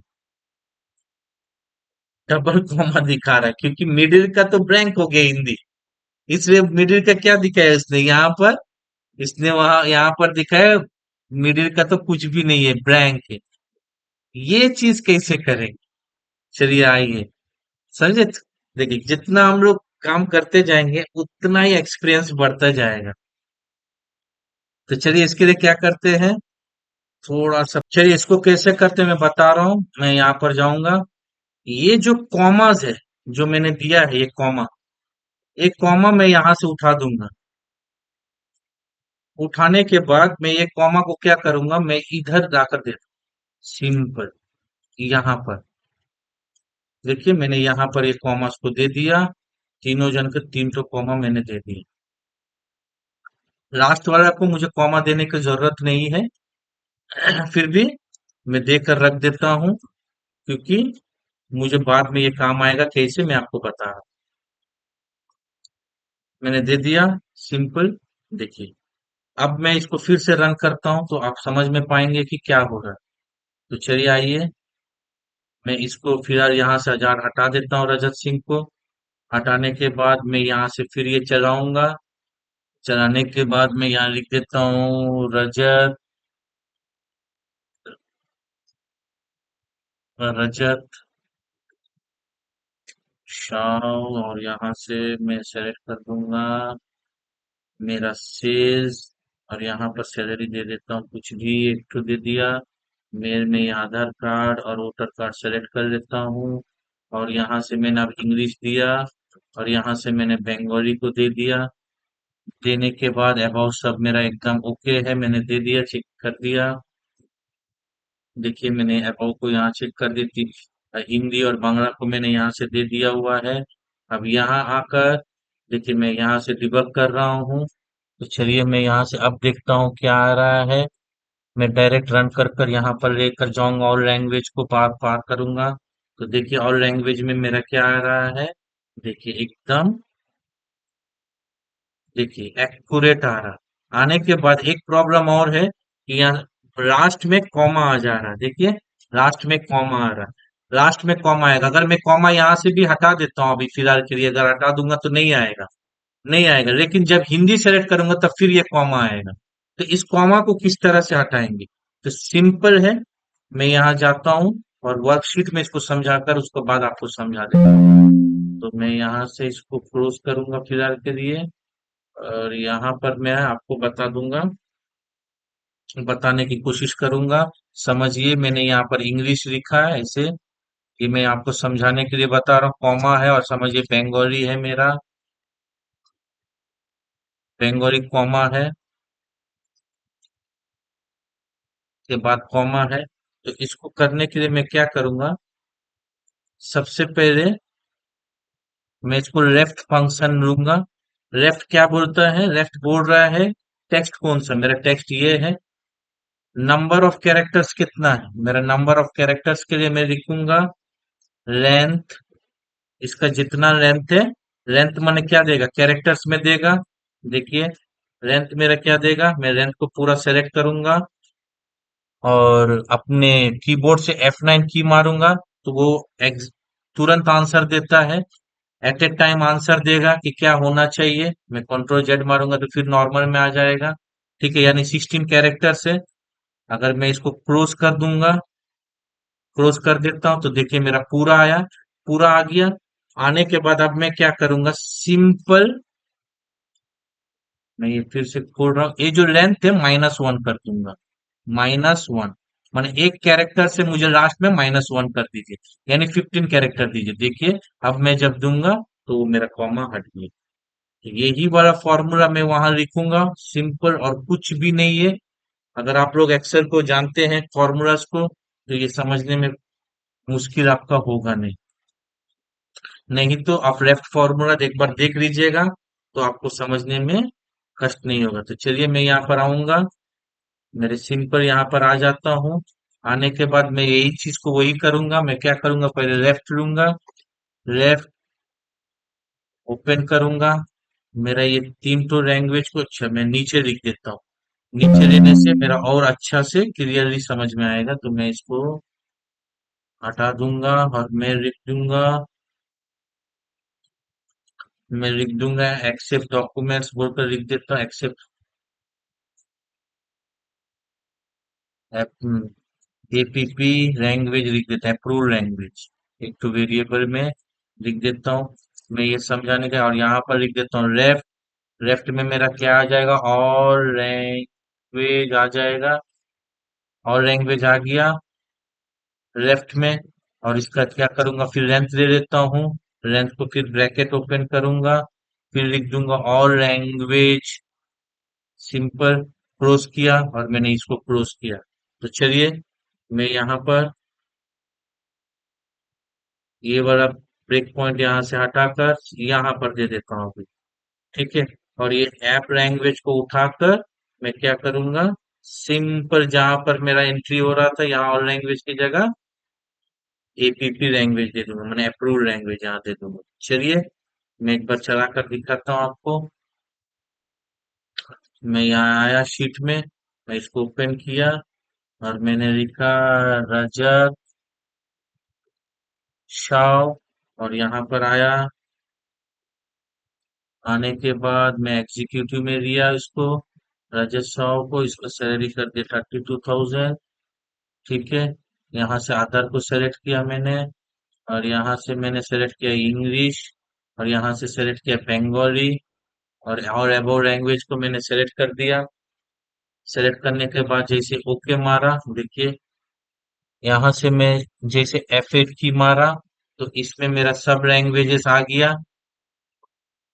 डबल कॉमा दिखा रहा है क्योंकि मिडिल का तो ब्लैंक हो गया हिंदी, इसलिए मिडिल का क्या दिखाया उसने यहाँ पर, इसने वहां यहाँ पर दिखाया मिडिल का तो कुछ भी नहीं है, ब्लैंक है। ये चीज कैसे करेंगे, चलिए आइए समझे। देखिए जितना हम लोग काम करते जाएंगे उतना ही एक्सपीरियंस बढ़ता जाएगा। तो चलिए इसके लिए क्या करते हैं, थोड़ा सा चलिए इसको कैसे करते हैं मैं बता रहा हूँ। मैं यहाँ पर जाऊंगा, ये जो कॉमास है जो मैंने दिया है, ये कॉमा, एक कॉमा मैं यहाँ से उठा दूंगा। उठाने के बाद मैं ये कॉमा को क्या करूंगा, मैं इधर जाकर दे सिंपल, यहाँ पर देखिए मैंने यहाँ पर एक कॉमा को दे दिया। तीनों जन के तीन तो कॉमा मैंने दे दिए। लास्ट वाला को मुझे कॉमा देने की जरूरत नहीं है, फिर भी मैं देकर रख देता हूँ क्योंकि मुझे बाद में ये काम आएगा, कैसे मैं आपको बता रहा हूँ। मैंने दे दिया सिंपल। देखिए अब मैं इसको फिर से रन करता हूँ तो आप समझ में पाएंगे कि क्या हो रहा है। तो चलिए आइए, मैं इसको फिलहाल यहाँ से हजार हटा देता हूँ, रजत सिंह को। हटाने के बाद मैं यहाँ से फिर ये चलाऊंगा। चलाने के बाद मैं यहाँ लिख देता हूँ रजत, रजत शाह, और यहाँ से मैं सेलेक्ट कर दूंगा मेरा सेल्स, और यहाँ पर सैलरी दे देता हूँ कुछ भी एक तो दे दिया। मेल में यहाँ आधार कार्ड और वोटर कार्ड सेलेक्ट कर लेता हूँ। और यहाँ से मैंने अब इंग्लिश दिया, और यहाँ से मैंने बंगाली को दे दिया। देने के बाद अबाउट सब मेरा एकदम ओके है, मैंने दे दिया, चेक कर दिया। देखिए मैंने अबाउट को यहाँ चेक कर दी थी, हिंदी और बांग्ला को मैंने यहाँ से दे दिया हुआ है। अब यहाँ आकर देखिए मैं यहाँ से डिबग कर रहा हूँ। तो चलिए मैं यहाँ से अब देखता हूँ क्या आ रहा है। मैं डायरेक्ट रन कर कर यहाँ पर लेकर जाऊंगा, ऑल लैंग्वेज को पार पार करूंगा। तो देखिए ऑल लैंग्वेज में मेरा क्या आ रहा है, देखिए एकदम, देखिए एक्यूरेट आ रहा। आने के बाद एक प्रॉब्लम और है कि यहाँ लास्ट में कॉमा आ जा रहा है, देखिए लास्ट में कॉमा आ रहा है। लास्ट में कॉमा आएगा, अगर मैं कॉमा यहाँ से भी हटा देता हूँ अभी फिलहाल के लिए, अगर हटा दूंगा तो नहीं आएगा, नहीं आएगा। लेकिन जब हिंदी सेलेक्ट करूंगा तब फिर ये कॉमा आएगा। तो इस कॉमा को किस तरह से हटाएंगे, तो सिंपल है, मैं यहाँ जाता हूँ और वर्कशीट में इसको समझाकर उसके बाद आपको समझा देता हूँ। तो मैं यहाँ से इसको क्लोज करूंगा फिलहाल के लिए, और यहाँ पर मैं आपको बता दूंगा, बताने की कोशिश करूंगा। समझिए मैंने यहाँ पर इंग्लिश लिखा है ऐसे, कि मैं आपको समझाने के लिए बता रहा हूँ, कॉमा है, और समझिए बंगाली है मेरा, बंगाली कॉमा है के बाद कॉमा है। तो इसको करने के लिए मैं क्या करूंगा, सबसे पहले मैं इसको लेफ्ट फंक्शन लूंगा। लेफ्ट क्या बोलता है, लेफ्ट बोल रहा है टेक्स्ट कौन सा, मेरा टेक्स्ट ये है। नंबर ऑफ कैरेक्टर्स कितना है, मेरा नंबर ऑफ कैरेक्टर्स के लिए मैं लिखूंगा लेंथ, इसका जितना लेंथ है, लेंथ माने क्या देगा, कैरेक्टर्स में देगा। देखिए लेंथ मेरा क्या देगा, मैं लेंथ को पूरा सेलेक्ट करूंगा और अपने कीबोर्ड से F9 की मारूंगा तो वो तुरंत आंसर देता है, एट ए टाइम आंसर देगा कि क्या होना चाहिए। मैं कंट्रोल जेड मारूंगा तो फिर नॉर्मल में आ जाएगा, ठीक है, यानी 16 कैरेक्टर से। अगर मैं इसको क्लोज कर दूंगा, क्लोज कर देता हूं तो देखिए मेरा पूरा आया, पूरा आ गया। आने के बाद अब मैं क्या करूंगा, सिंपल, मैं ये फिर से खोल रहा हूँ, ये जो लेंथ है -1 कर दूंगा, -1, माने एक कैरेक्टर से मुझे लास्ट में -1 कर दीजिए, यानी 15 कैरेक्टर दीजिए। देखिए अब मैं जब दूंगा तो वो मेरा कॉमा हट गया। तो यही वाला फॉर्मूला मैं वहां लिखूंगा, सिंपल और कुछ भी नहीं है। अगर आप लोग एक्सेल को जानते हैं फॉर्मूलाज को, तो ये समझने में मुश्किल आपका होगा नहीं। नहीं तो आप लेफ्ट फॉर्मूला एक बार देख लीजिएगा, तो आपको समझने में कष्ट नहीं होगा। तो चलिए मैं यहाँ पर आऊंगा, मेरे सिंपल यहाँ पर आ जाता हूँ। आने के बाद मैं यही चीज को वही करूंगा। मैं क्या करूंगा, पहले लेफ्ट लूंगा, लेफ्ट ओपन करूंगा। मेरा ये तीन तो लैंग्वेज को अच्छा मैं नीचे लिख देता हूँ। नीचे लेने से मेरा और अच्छा से क्लियरली समझ में आएगा। तो मैं इसको हटा दूंगा और मैं लिख दूंगा एक्सेप्ट डॉक्यूमेंट्स बोलकर लिख देता हूँ, एक्सेप्ट एपीपी लैंग्वेज लिख देता है, अप्रूव लैंग्वेज। एक तो वेरिएबल में लिख देता हूँ मैं ये समझाने का। और यहाँ पर लिख देता हूँ लेफ्ट। लेफ्ट में मेरा क्या आ जाएगा, और लैंग्वेज आ जाएगा। और लैंग्वेज आ गया लेफ्ट में। और इसका क्या करूंगा, फिर लेंथ दे देता हूँ। लेंथ को फिर ब्रैकेट ओपन करूंगा, फिर लिख दूंगा और लैंग्वेज सिंपल क्लोज किया, और मैंने इसको क्लोज किया। तो चलिए मैं यहाँ पर ये वाला ब्रेक पॉइंट यहाँ से हटाकर यहाँ पर दे देता हूँ अभी। ठीक है। और ये ऐप लैंग्वेज को उठाकर मैं क्या करूंगा, सिंपल जहां पर मेरा एंट्री हो रहा था यहाँ और लैंग्वेज की जगह एपीपी लैंग्वेज दे दूंगा, मैंने अप्रूव लैंग्वेज यहाँ दे दूंगा। चलिए मैं एक बार चला कर दिखाता हूँ आपको। मैं यहाँ आया शीट में, मैं इसको ओपन किया और मैंने लिखा रजत शाह। और यहाँ पर आया, आने के बाद मैं एग्जीक्यूटिव में लिया इसको, रजत शाह को। इसको सैलरी कर दिया 32,000। ठीक है। यहाँ से आधार को सेलेक्ट किया मैंने, और यहाँ से मैंने सेलेक्ट किया इंग्लिश, और यहाँ से सेलेक्ट किया बंगाली। और अबोव लैंग्वेज को मैंने सेलेक्ट कर दिया। सेलेक्ट करने के बाद जैसे ओके मारा, देखिए यहाँ से मैं जैसे F8 की मारा, तो इसमें मेरा सब लैंग्वेजेस आ गया।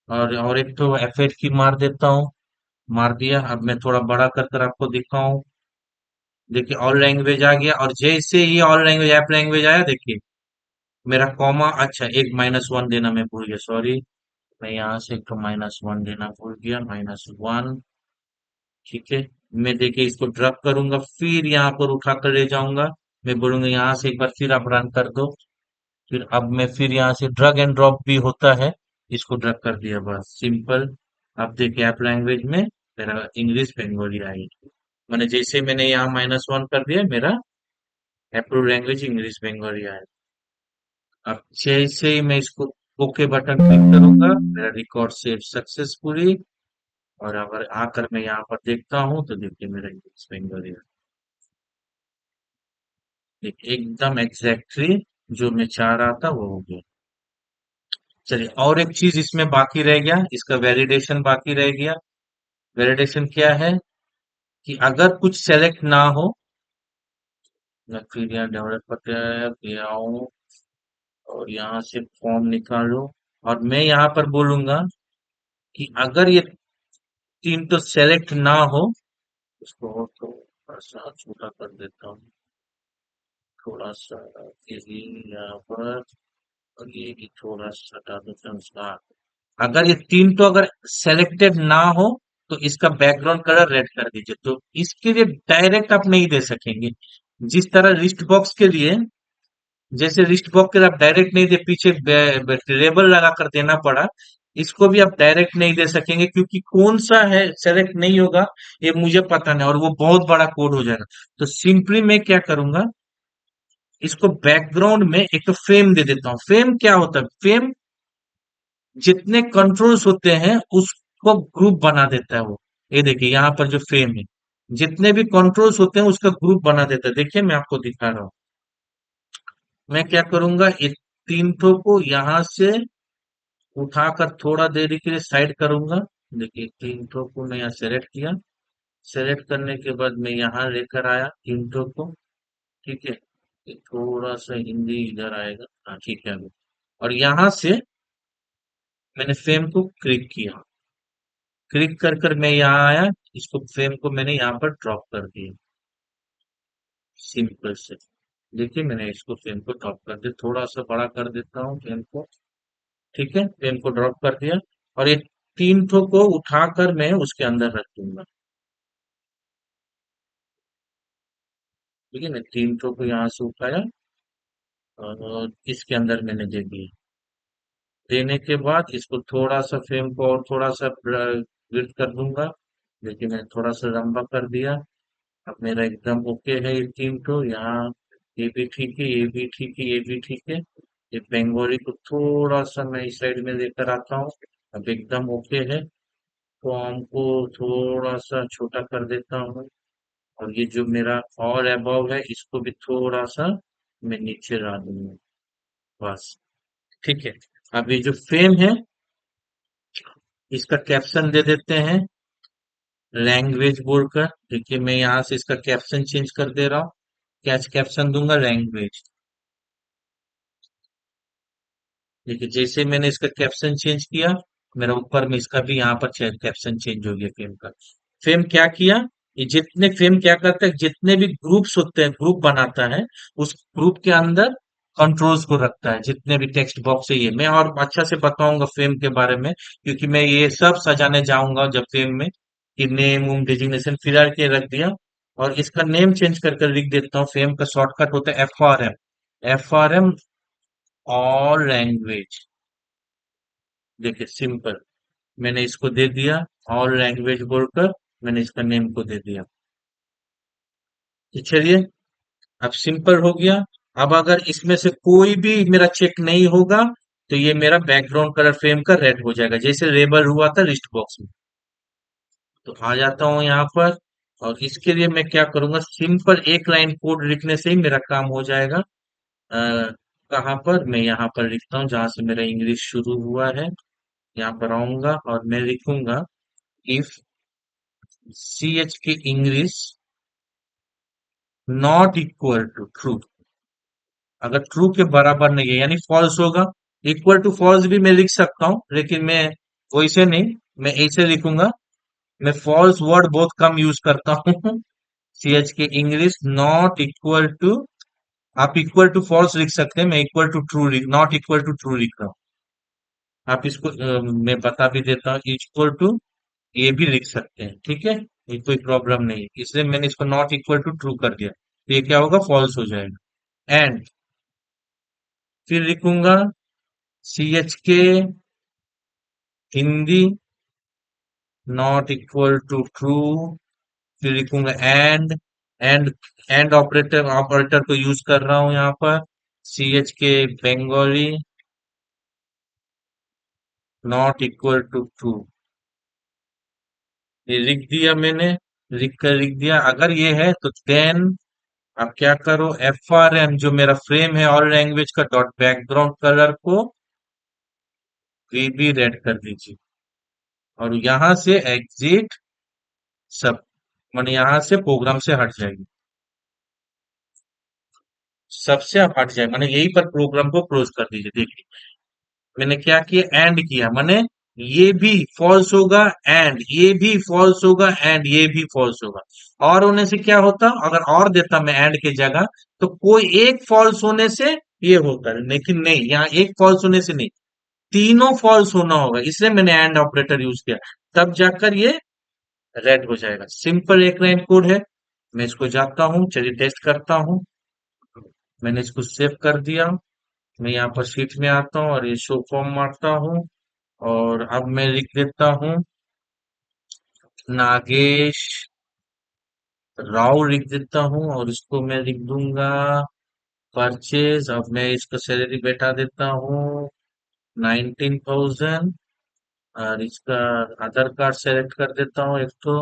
और एक तो F8 की मार देता हूँ, मार दिया। अब मैं थोड़ा बड़ा कर कर आपको दिखाऊं। देखिए ऑल लैंग्वेज आ गया, और जैसे ही ऑल लैंग्वेज ऐप लैंग्वेज आया, देखिए मेरा कॉमा, अच्छा एक -1 देना मैं भूल गया, सॉरी। मैं यहाँ से एक तो -1 देना भूल गया, -1। ठीक है। मैं देखिए इसको ड्रग करूंगा, फिर यहाँ पर उठा कर ले जाऊंगा। मैं बोलूंगा यहाँ से एक बार फिर आप रन कर दो। फिर अब मैं फिर यहाँ से ड्रग एंड ड्रॉप भी होता है, इसको ड्रग कर दिया, बस सिंपल। अब देखिए ऐप लैंग्वेज में मेरा इंग्लिश बंगाली आई। मैंने जैसे मैंने यहाँ -1 कर दिया, मेरा अप्रूव लैंग्वेज इंग्लिश बंगाली आया। अब जैसे ही मैं इसको ओके बटन क्लिक करूंगा, मेरा रिकॉर्ड सेव सक्सेसफुली। और अगर आकर मैं यहाँ पर देखता हूँ, तो देखिए मेरा इंग्लिश बंगाली है। देखिए एकदम एग्जैक्टली जो मैं चाह रहा था वो हो गया। चलिए और एक चीज इसमें बाकी रह गया, इसका वैलिडेशन बाकी रह गया। वैलिडेशन क्या है, कि अगर कुछ सेलेक्ट ना हो, मैं फिर यहाँ डेवलपर पे आऊँ और यहाँ से फॉर्म निकालूं, और मैं यहाँ पर बोलूंगा कि अगर ये तीन तो सेलेक्ट ना हो, इसको और थोड़ा सा छोटा कर देता हूँ, थोड़ा सा यही यहाँ पर, और ये भी थोड़ा सा हटा देता हूँ उसका। अगर ये तीन तो अगर सेलेक्टेड ना हो, तो इसका बैकग्राउंड कलर रेड कर दीजिए। तो इसके लिए डायरेक्ट आप नहीं दे सकेंगे। जिस तरह लिस्ट बॉक्स के लिए, जैसे लिस्ट बॉक्स के लिए आप डायरेक्ट नहीं दे, पीछे लेबल लगा कर देना पड़ा, इसको भी आप डायरेक्ट नहीं दे सकेंगे, क्योंकि कौन सा है सेलेक्ट नहीं होगा ये मुझे पता नहीं, और वो बहुत बड़ा कोड हो जाएगा। तो सिंपली मैं क्या करूंगा, इसको बैकग्राउंड में एक तो फ्रेम दे देता हूँ। फ्रेम क्या होता है, फ्रेम जितने कंट्रोल्स होते हैं उसको ग्रुप बना देता है वो। ये देखिए यहाँ पर जो फ्रेम है, जितने भी कंट्रोल्स होते हैं उसका ग्रुप बना देता है। देखिए मैं आपको दिखा रहा हूँ। मैं क्या करूंगा, इस तीन ठो को यहाँ से उठाकर थोड़ा देरी के लिए साइड करूंगा। देखिए तीन ठो को मैं यहाँ सेलेक्ट किया। सेलेक्ट करने के बाद मैं यहाँ लेकर आया तीन ठो को। ठीक है। ये थोड़ा सा हिंदी इधर आएगा, हाँ ठीक है अभी। और यहाँ से मैंने फ्रेम को क्लिक किया। क्लिक कर कर मैं यहाँ आया, इसको फ्रेम को मैंने यहाँ पर ड्रॉप कर दिया, सिंपल से। देखिए मैंने इसको फ्रेम को ड्रॉप कर दिया, थोड़ा सा बड़ा कर देता हूँ फ्रेम को। ठीक है, फ्रेम को ड्रॉप कर दिया, और ये तीन ठो को उठाकर मैं उसके अंदर रख दूंगा। ठीक है, मैं तीन ठो को यहाँ से उठाया और इसके अंदर मैंने दे दिया। देने के बाद इसको थोड़ा सा फ्रेम को और थोड़ा सा विड्थ कर दूंगा। देखिए मैंने थोड़ा सा लंबा कर दिया। अब मेरा एकदम ओके है ये तीन तो यहाँ। ये भी ठीक है, ये भी ठीक है, ये भी ठीक है। ये बंगाली को थोड़ा सा मैं इस साइड में लेकर आता हूँ। अब एकदम ओके है। फॉर्म को थोड़ा सा छोटा कर देता हूँ, और ये जो मेरा और अबव है इसको भी थोड़ा सा मैं नीचे ला दूंगा, बस। ठीक है, अब ये जो फ्रेम है इसका कैप्शन दे देते हैं लैंग्वेज बोलकर। देखिए मैं यहाँ से इसका कैप्शन चेंज कर दे रहा हूँ। क्या कैप्शन दूंगा? लैंग्वेज। देखिए जैसे मैंने इसका कैप्शन चेंज किया, मेरा ऊपर में इसका भी यहाँ पर कैप्शन चेंज हो गया फेम का। फेम क्या किया? ये जितने फेम क्या करता है, जितने भी ग्रुप्स होते हैं, ग्रुप बनाता है, उस ग्रुप के अंदर कंट्रोल्स को रखता है। जितने भी टेक्स्ट बॉक्स है, ये मैं और अच्छा से बताऊंगा फेम के बारे में, क्योंकि मैं ये सब सजाने जाऊंगा जब फेम में, कि नेम उम डेजिग्नेशन फिलहाल के रख दिया। और इसका नेम चेंज कर कर लिख देता हूँ। फेम का शॉर्टकट होता है FRM। FRM और लैंग्वेज। देखिए सिंपल, मैंने इसको दे दिया और लैंग्वेज बोलकर, मैंने इसका नेम को दे दिया। तो चलिए, अब सिंपल हो गया। अब अगर इसमें से कोई भी मेरा चेक नहीं होगा, तो ये मेरा बैकग्राउंड कलर फ्रेम का रेड हो जाएगा, जैसे लेबल हुआ था लिस्ट बॉक्स में। तो आ जाता हूँ यहाँ पर, और इसके लिए मैं क्या करूंगा, सिंपल एक लाइन कोड लिखने से ही मेरा काम हो जाएगा। कहाँ पर? मैं यहाँ पर लिखता हूँ जहां से मेरा इंग्लिश शुरू हुआ है। यहाँ पर आऊंगा और मैं लिखूंगा, इफ CH की English not equal to true. अगर ट्रू के बराबर नहीं है यानी फॉल्स होगा। इक्वल टू फॉल्स भी मैं लिख सकता हूँ, लेकिन मैं वैसे नहीं, मैं ऐसे लिखूंगा। मैं फॉल्स वर्ड बहुत कम यूज करता हूँ। CH की इंग्लिश नॉट इक्वल टू, आप इक्वल टू फॉल्स लिख सकते हैं, मैं इक्वल टू ट्रू लिख, नॉट इक्वल टू ट्रू लिख रहा हूँ। आप इसको मैं बता भी देता हूँ, इक्वल टू ये भी लिख सकते हैं, ठीक है। ये कोई प्रॉब्लम नहीं है, इसलिए मैंने इसको नॉट इक्वल टू ट्रू कर दिया, तो ये क्या होगा? फॉल्स हो जाएगा। एंड फिर लिखूंगा CH के Hindi not equal to true. फिर लिखूंगा एंड एंड ऑपरेटर, ऑपरेटर को यूज कर रहा हूं यहाँ पर। CH के Bengali not equal to true, ये लिख दिया मैंने। लिख दिया, अगर ये है तो देन आप क्या करो, FRM जो मेरा फ्रेम है और लैंग्वेज का डॉट बैकग्राउंड कलर को VB रेड कर दीजिए, और यहां से एग्जिट सब, माने यहाँ से प्रोग्राम से हट जाएगी, सबसे आप हट जाए, माने यहीं पर प्रोग्राम को क्लोज कर दीजिए। देखिए मैंने क्या किया, एंड किया, माने ये भी फॉल्स होगा, एंड ये भी फॉल्स होगा, एंड ये भी फॉल्स होगा। और होने से क्या होता, अगर और देता मैं एंड की जगह, तो कोई एक फॉल्स होने से ये होता है, लेकिन नहीं, यहाँ एक फॉल्स होने से नहीं, तीनों फॉल्स होना होगा, इसलिए मैंने एंड ऑपरेटर यूज किया। तब जाकर ये रेड हो जाएगा। सिंपल एक लाइन कोड है। मैं इसको जाता हूँ, चलिए टेस्ट करता हूँ। मैंने इसको सेव कर दिया। मैं यहाँ पर शीट में आता हूँ और ये शो फॉर्म मारता हूँ, और अब मैं लिख देता हूँ नागेश राव लिख देता हूँ, और इसको मैं लिख दूंगा परचेज। अब मैं इसका सैलरी बैठा देता हूँ 19,000, और इसका आधार कार्ड सेलेक्ट कर देता हूँ एक तो।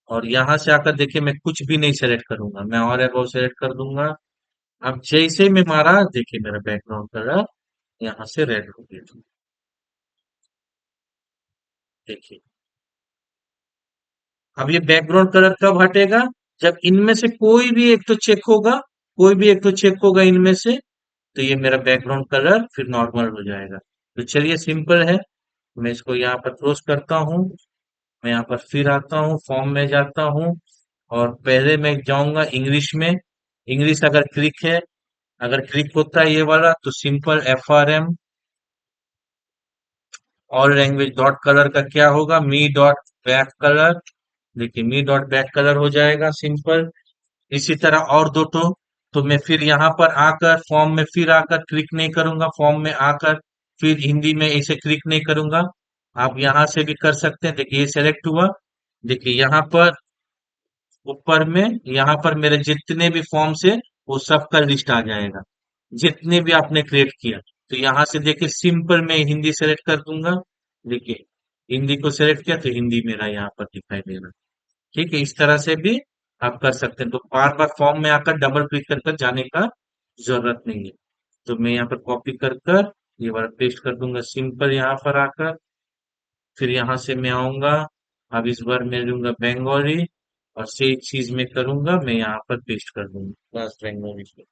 और यहाँ से आकर देखिए मैं कुछ भी नहीं सेलेक्ट करूंगा, मैं और अबाव सेलेक्ट कर दूंगा। अब जैसे ही मैं मारा, देखिए मेरा बैकग्राउंड कलर यहाँ से रेड हो गया। देखिए अब ये बैकग्राउंड कलर कब हटेगा? जब इनमें से कोई भी एक तो चेक होगा, कोई भी एक तो चेक होगा इनमें से, तो ये मेरा बैकग्राउंड कलर फिर नॉर्मल हो जाएगा। तो चलिए सिंपल है, मैं इसको यहाँ पर क्लोज करता हूँ। मैं यहाँ पर फिर आता हूँ, फॉर्म में जाता हूँ और पहले मैं जाऊंगा इंग्लिश में। इंग्लिश अगर क्लिक है, अगर क्लिक होता है ये वाला तो सिंपल FRM और लैंग्वेज डॉट कलर का क्या होगा, मी डॉट बैक कलर। देखिए मी डॉट बैक कलर हो जाएगा सिंपल। इसी तरह और दो तो मैं फिर यहाँ पर आकर फॉर्म में फिर आकर क्लिक नहीं करूंगा, फॉर्म में आकर फिर हिंदी में इसे क्लिक नहीं करूंगा। आप यहाँ से भी कर सकते हैं। देखिए ये सेलेक्ट हुआ। देखिए यहाँ पर ऊपर में यहाँ पर मेरे जितने भी फॉर्म्स है वो सबका लिस्ट आ जाएगा, जितने भी आपने क्रिएट किया। तो यहाँ से देखिए सिंपल मैं हिंदी सेलेक्ट कर दूंगा। देखिए हिंदी को सेलेक्ट किया तो हिंदी मेरा यहाँ पर दिखाई दे रहा है। ठीक है, इस तरह से भी आप कर सकते हैं। तो बार बार फॉर्म में आकर डबल क्लिक कर कर जाने का जरूरत नहीं है। तो मैं यहाँ पर कॉपी कर कर ये वाला पेस्ट कर दूंगा सिंपल यहाँ पर आकर। फिर यहाँ से मैं आऊंगा। अब इस बार मैं लूंगा बंगाली और सेम चीज में करूंगा, मैं यहाँ पर पेस्ट कर दूंगा बस बंगाली से।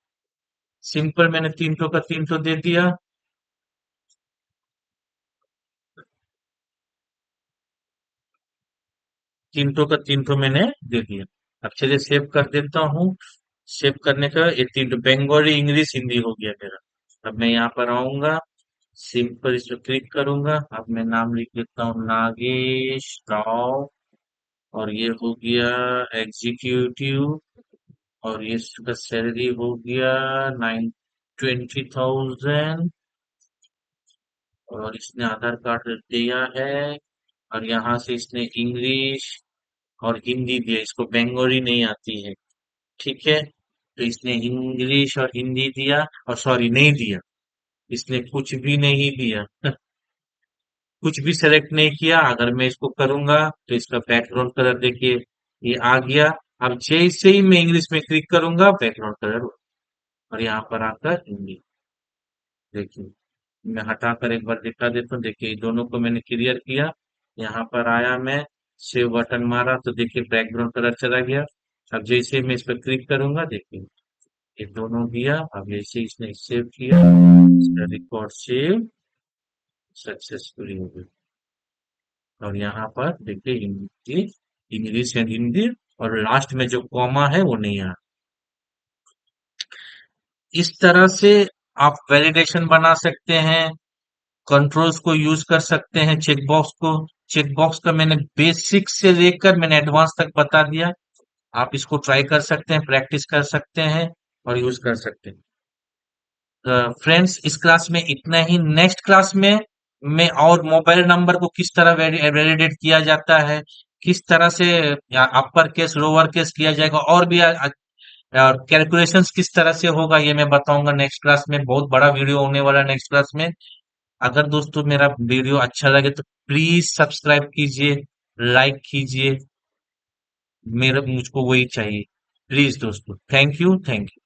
सिंपल मैंने 300 का 300 दे दिया। 300 का 300 मैंने दे दिया। अब चलिए सेव कर देता हूँ। सेव करने का ये 300 बंगाली इंग्लिश हिंदी हो गया मेरा। अब मैं यहाँ पर आऊंगा, सिंपल इस पर क्लिक करूंगा। अब मैं नाम लिख देता हूँ नागेश राव। और ये हो गया एग्जीक्यूटिव। और ये इसका सैलरी हो गया 20,000। और इसने आधार कार्ड दिया है। और यहाँ से इसने इंग्लिश और हिंदी दिया, इसको बंगाली नहीं आती है। ठीक है, तो इसने इंग्लिश और हिंदी दिया, और सॉरी नहीं दिया, इसने कुछ भी नहीं दिया। कुछ भी सेलेक्ट नहीं किया। अगर मैं इसको करूंगा तो इसका बैकग्राउंड कलर देखिए ये आ गया। अब जैसे ही मैं इंग्लिश में क्लिक करूंगा बैकग्राउंड कलर, और यहाँ पर आकर हिंदी। देखिए मैं हटाकर एक बार दिखा देता हूँ। देखिए दोनों को मैंने क्लियर किया। यहाँ पर आया मैं, सेव बटन मारा तो देखिए बैकग्राउंड कलर चला गया। अब जैसे ही मैं इस पर क्लिक करूंगा देखिए ये दोनों दिया। अब जैसे ही इसने सेव किया, इसका रिकॉर्ड सेव सक्सेसफुली हो गया। और यहाँ पर देखिए हिंदी, इंग्लिश एंड हिंदी, और लास्ट में जो कॉमा है वो नहीं आ। इस तरह से आप वैलिडेशन बना सकते हैं, कंट्रोल्स को यूज कर सकते हैं, चेकबॉक्स को। चेकबॉक्स का मैंने बेसिक से लेकर मैंने एडवांस तक बता दिया। आप इसको ट्राई कर सकते हैं, प्रैक्टिस कर सकते हैं और यूज कर सकते हैं। फ्रेंड्स इस क्लास में इतना ही। नेक्स्ट क्लास में मैं और मोबाइल नंबर को किस तरह वैलिडेट किया जाता है, किस तरह से अपर केस लोअर केस किया जाएगा, और भी कैलकुलेशंस किस तरह से होगा ये मैं बताऊंगा नेक्स्ट क्लास में। बहुत बड़ा वीडियो होने वाला है नेक्स्ट क्लास में। अगर दोस्तों मेरा वीडियो अच्छा लगे तो प्लीज सब्सक्राइब कीजिए, लाइक कीजिए। मेरा मुझको वही चाहिए। प्लीज दोस्तों, थैंक यू, थैंक यू।